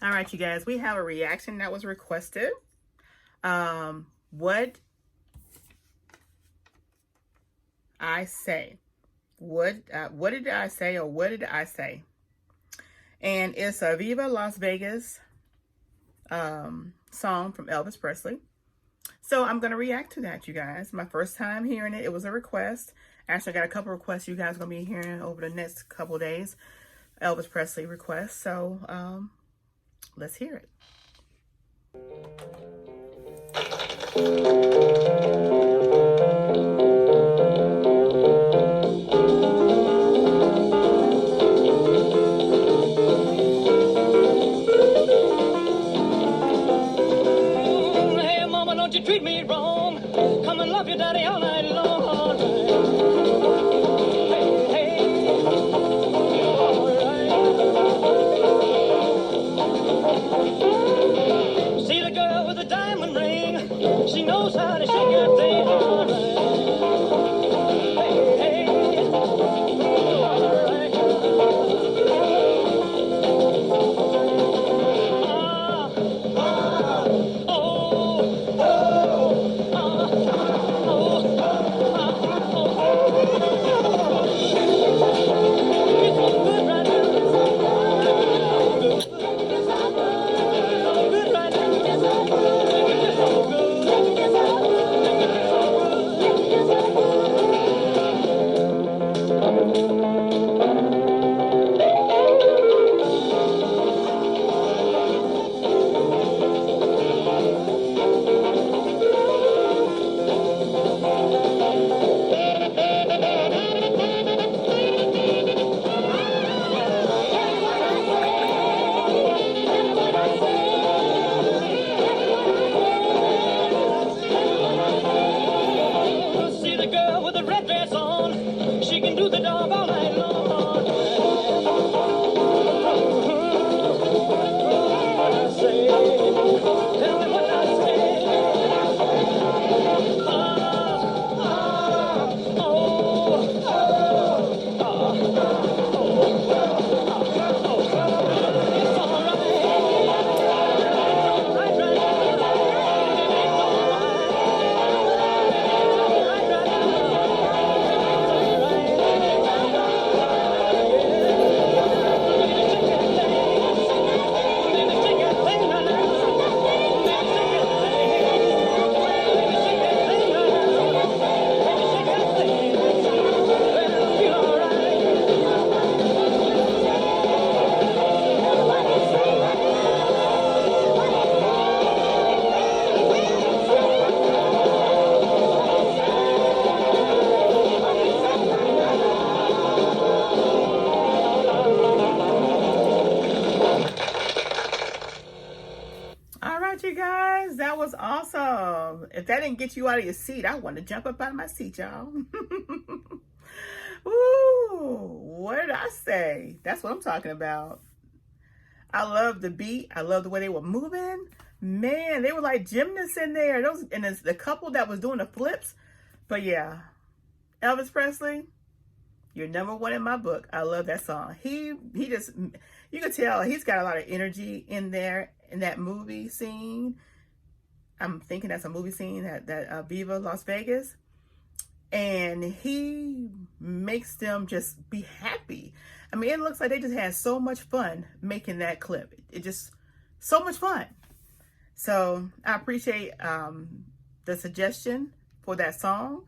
All right, you guys, we have a reaction that was requested. What I say. What did I say, or what did I say? And it's a Viva Las Vegas song from Elvis Presley. So I'm going to react to that, you guys. My first time hearing it. It was a request. Actually, I got a couple requests you guys are going to be hearing over the next couple of days. Elvis Presley requests. So let's hear it. Hey, mama, don't you treat me wrong. Come and love your daddy all night long. Hey, hey, all right. See the girl with the diamond ring. She knows how to shake that thing. All right. Hey, hey, all right. See the girl with the red dress on. She can do the dog all night long. What I say? Tell me what I say. All right, you guys, that was awesome. If that didn't get you out of your seat, I want to jump up out of my seat, y'all. Ooh, what did I say? That's what I'm talking about. I love the beat. I love the way they were moving. Man, they were like gymnasts in there. Those, and it's the couple that was doing the flips. But yeah, Elvis Presley, you're number one in my book. I love that song. He just, you can tell he's got a lot of energy in there in that movie scene. I'm thinking that's a movie scene, that Viva Las Vegas. And he makes them just be happy. I mean, it looks like they just had so much fun making that clip. It just, so much fun. So I appreciate the suggestion for that song.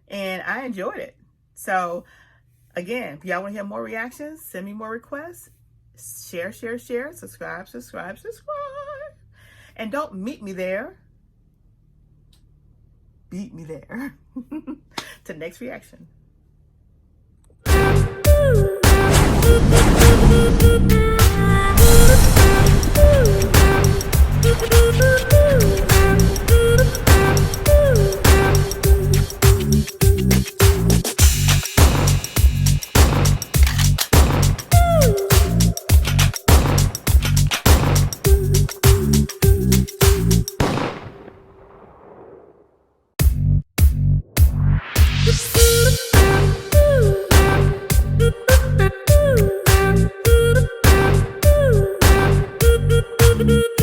And I enjoyed it. So again, if y'all want to hear more reactions, send me more requests. Share, share, share. Subscribe, subscribe, subscribe. And don't meet me there. Beat me there. To the next reaction. Thank you.